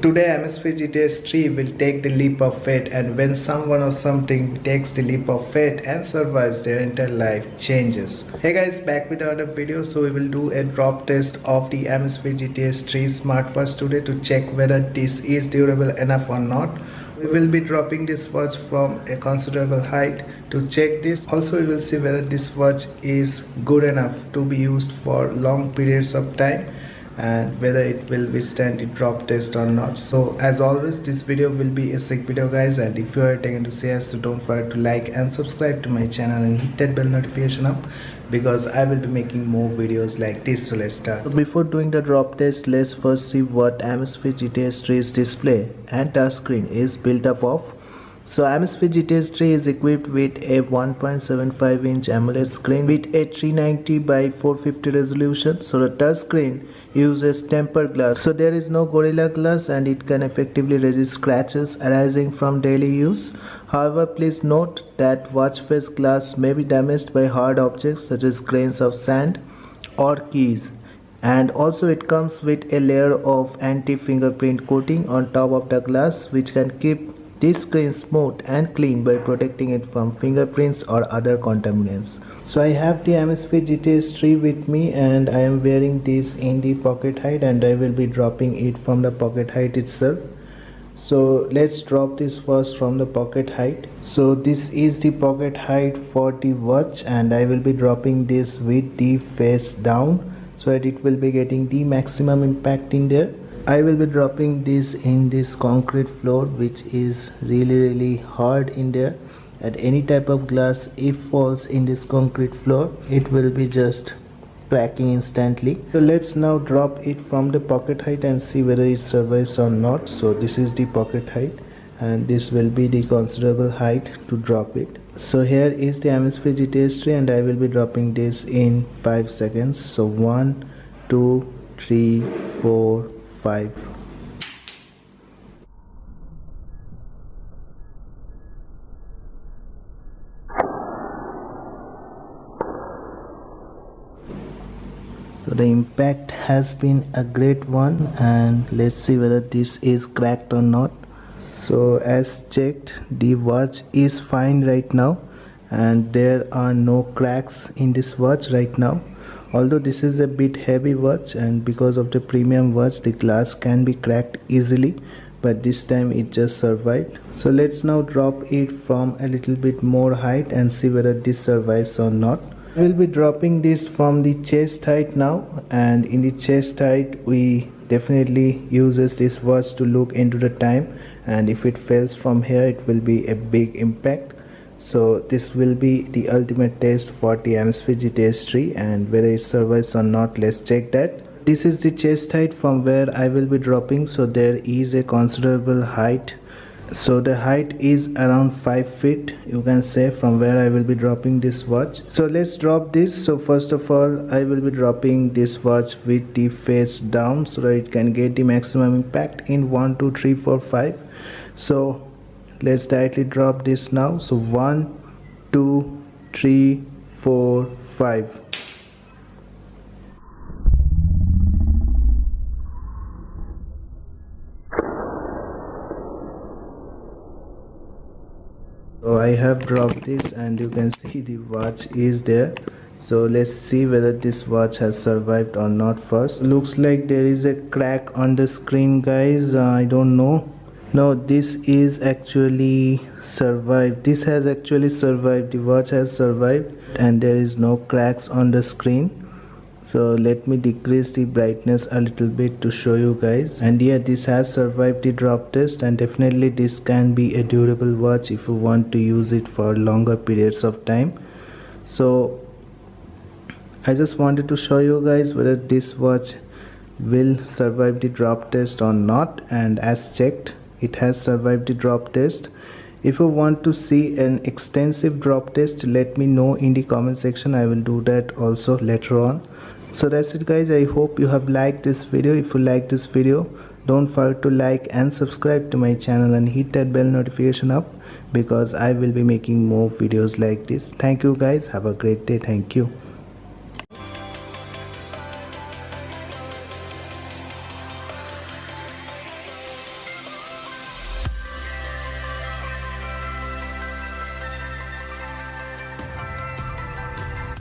Today Amazfit GTS 3 will take the leap of faith, and when someone or something takes the leap of faith and survives, their entire life changes. Hey guys, back with another video. So we will do a drop test of the Amazfit GTS 3 smartwatch today to check whether this is durable enough or not. We will be dropping this watch from a considerable height to check this. Also we will see whether this watch is good enough to be used for long periods of time and whether it will withstand the drop test or not. So as always, this video will be a sick video guys, and if you are taken to see us, so don't forget to like and subscribe to my channel and hit that bell notification up, because I will be making more videos like this. So let's start. So before doing the drop test, let's first see what Amazfit GTS 3's display and touchscreen is built up of. So Amazfit GTS 3 is equipped with a 1.75 inch AMOLED screen with a 390 by 450 resolution. So the touch screen uses tempered glass, so there is no Gorilla Glass, and it can effectively resist scratches arising from daily use. However, please note that watch face glass may be damaged by hard objects such as grains of sand or keys. And also it comes with a layer of anti-fingerprint coating on top of the glass, which can keep this screen smooth and clean by protecting it from fingerprints or other contaminants. So I have the Amazfit GTS 3 with me, and I am wearing this in the pocket height, and I will be dropping it from the pocket height itself. So let's drop this first from the pocket height. So this is the pocket height for the watch, and I will be dropping this with the face down so that it will be getting the maximum impact in there. I will be dropping this in this concrete floor, which is really hard in there, and any type of glass, if falls in this concrete floor, it will be just cracking instantly. So let's now drop it from the pocket height and see whether it survives or not. So this is the pocket height, and this will be the considerable height to drop it. So here is the Amazfit GTS 3, and I will be dropping this in 5 seconds. So 1 2 3 4 5. So the impact has been a great one, and let's see whether this is cracked or not. So as checked, the watch is fine right now, and there are no cracks in this watch right now. Although this is a bit heavy watch, and because of the premium watch, the glass can be cracked easily, but this time it just survived. So let's now drop it from a little bit more height and see whether this survives or not. I will be dropping this from the chest height now, and in the chest height we definitely uses this watch to look into the time, and if it fails from here, it will be a big impact. So this will be the ultimate test for the Amazfit GTS 3, and whether it survives or not, let's check that. This is the chest height from where I will be dropping, so there is a considerable height. So the height is around 5 feet, you can say, from where I will be dropping this watch. So let's drop this. So first of all, I will be dropping this watch with the face down so that it can get the maximum impact in 1 2 3 4 5. So let's directly drop this now. So 1 2 3 4 5. So I have dropped this, and you can see the watch is there. So let's see whether this watch has survived or not first. Looks like there is a crack on the screen guys. I don't know. No, this is actually survived. This has actually survived. The watch has survived, and there is no cracks on the screen. So let me decrease the brightness a little bit to show you guys. And yeah, this has survived the drop test, and definitely this can be a durable watch if you want to use it for longer periods of time. So I just wanted to show you guys whether this watch will survive the drop test or not, and as checked, it has survived the drop test. If you want to see an extensive drop test, let me know in the comment section. I will do that also later on. So that's it guys. I hope you have liked this video. If you like this video, don't forget to like and subscribe to my channel and hit that bell notification up, because I will be making more videos like this. Thank you guys. Have a great day. Thank you.